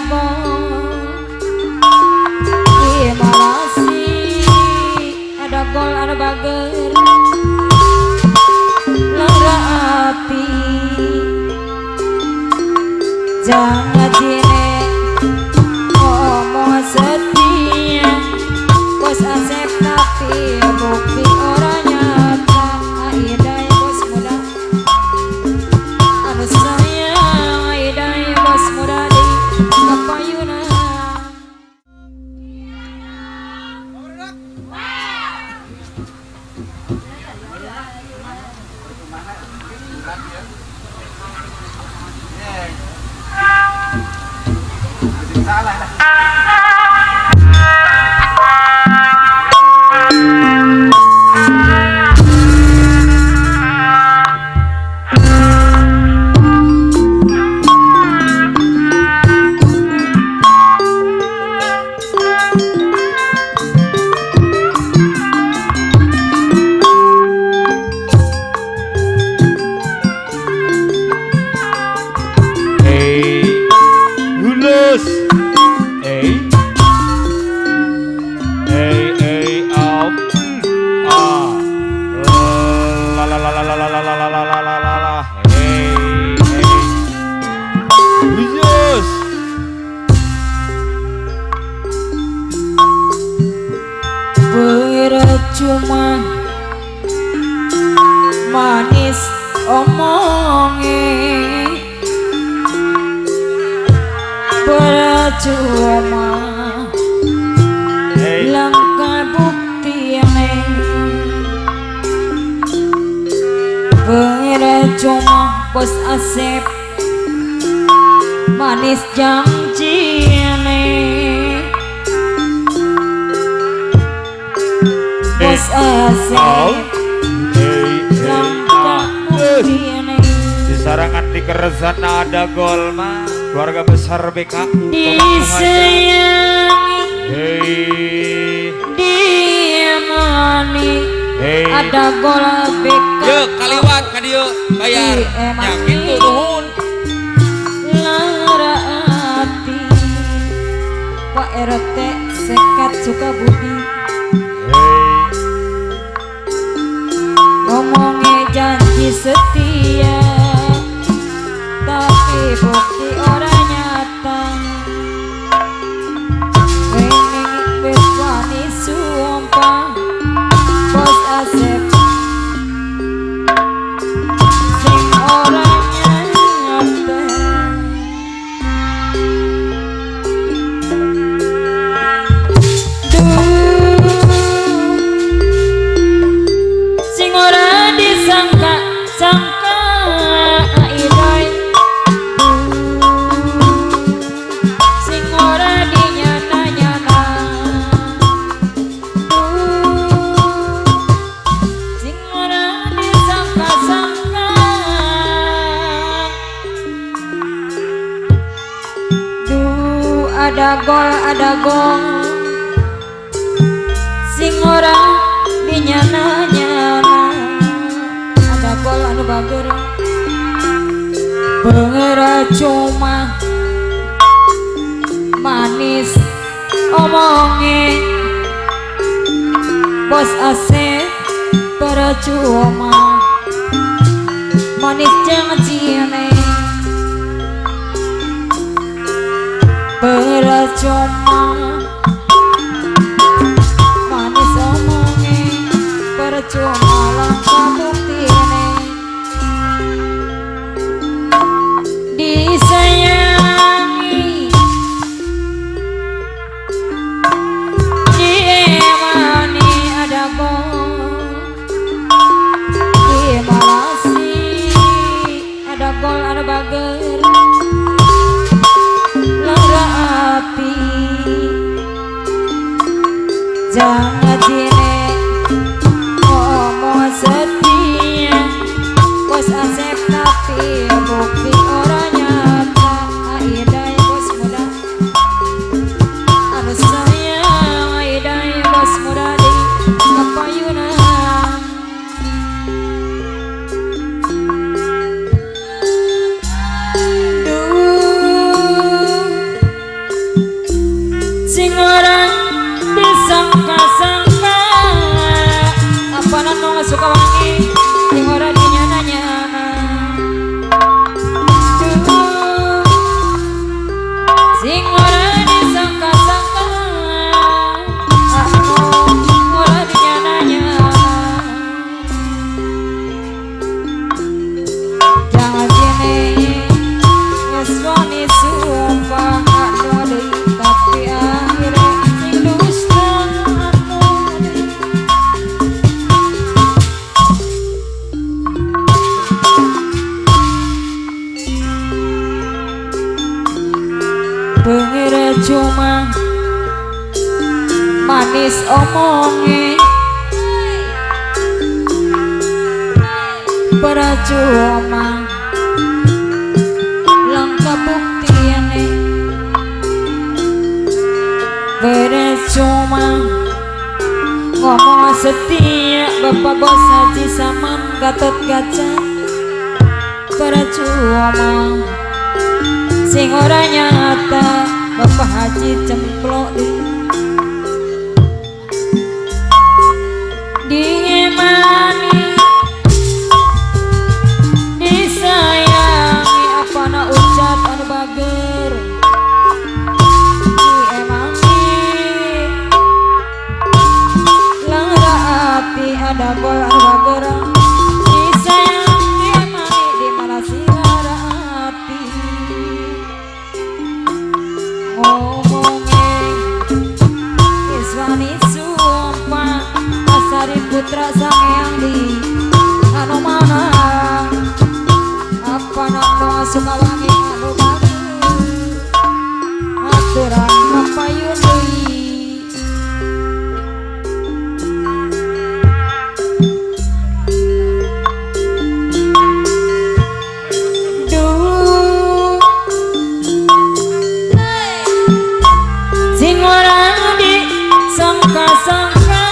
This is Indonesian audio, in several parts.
gol Malasi ada gol ada bager lara api jangan jine ngomong setia bos Asep tapi bukti orang nyata Aidai bos muda harus sayang Aidai bos muda di Kapayunan. Cuma manis omongnya percuma langkah buktinya percuma bos Asep manis janjinya bos Asep langkah buktinya di sarangan di keresan ada gol mah keluarga besar BKU disayangi diamani ada gol BKU yuk kaliwat kan yuk bayar yang gitu nuhun lara hati Pak RT sekat Sukabumi ngomongnya janji setia tapi bukti orang nyata wenging beswani sumpah bos Asep sing orangnya nyata sing ora disangka-sangka Aidai sing ora dinyana-nyana sing ora disangka-sangka ada gol sing ora dinyana-nyana ada gol anu bager bener cuma manis omongnya bos Asep percuma manis janjinya percuma manis omongnya percuma langkah buktinya disayangi diemani ada gol di Malasi ada gol ada bager lara api jangan jine ngomong setia bos Asep tapi bukti orang nyata Aidai bos muda harus sayang Aidai bos muda di Kapayunan. cuma manis omongnya percuma langkah buktiannya beres cuma ngomong setia bapak bos haji saman gatot kaca percuma sing ora nyata bapak haji cemplok diemani disayangi apa na ucap anu bager diemani lara hati ada gol anu bager disayangi diemani di malasi lara hati ngomongnya iswani sumpah Asari putra sangeang di anu mana apa nak suka wangi anu bagus aturan kapayun deui duh sing ora disangka-sangka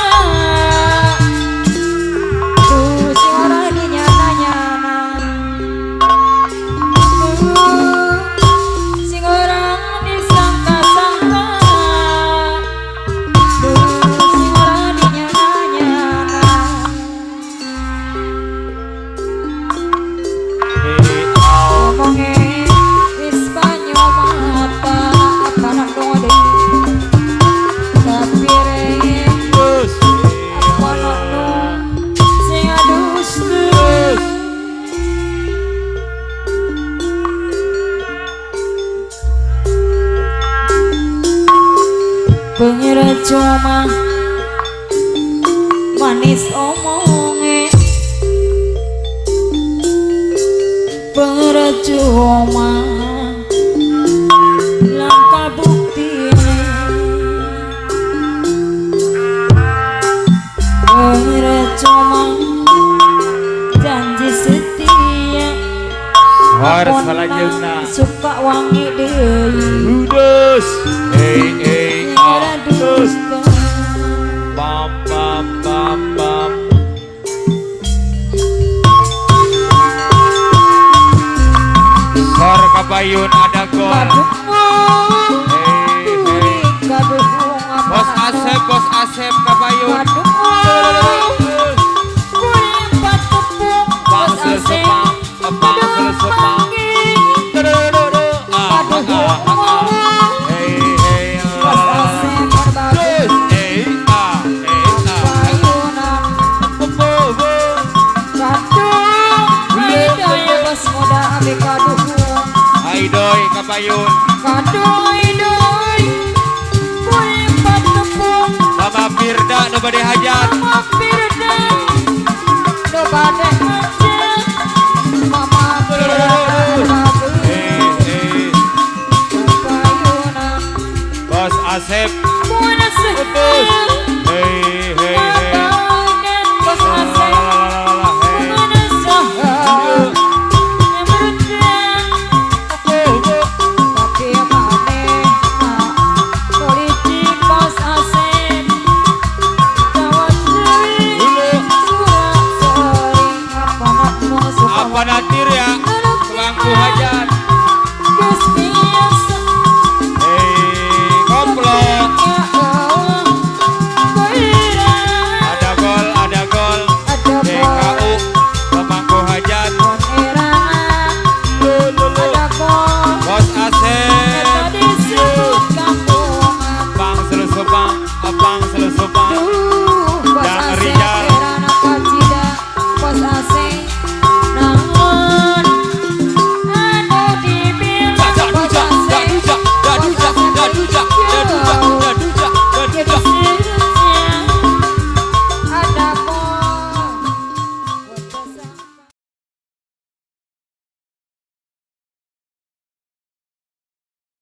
cuma manis omongnya percuma langkah bukti percuma janji setia harus selanjutnya suka wangi deui Udus terus bam bam bam bam Sor kabayun ada gol Bos Asep kabayun Bang sesepang Aidoy kabayun Aidoy kulipat tepung sama Firda nu bade hajat sama Firda nu bade hajat mama Firda Bos Asep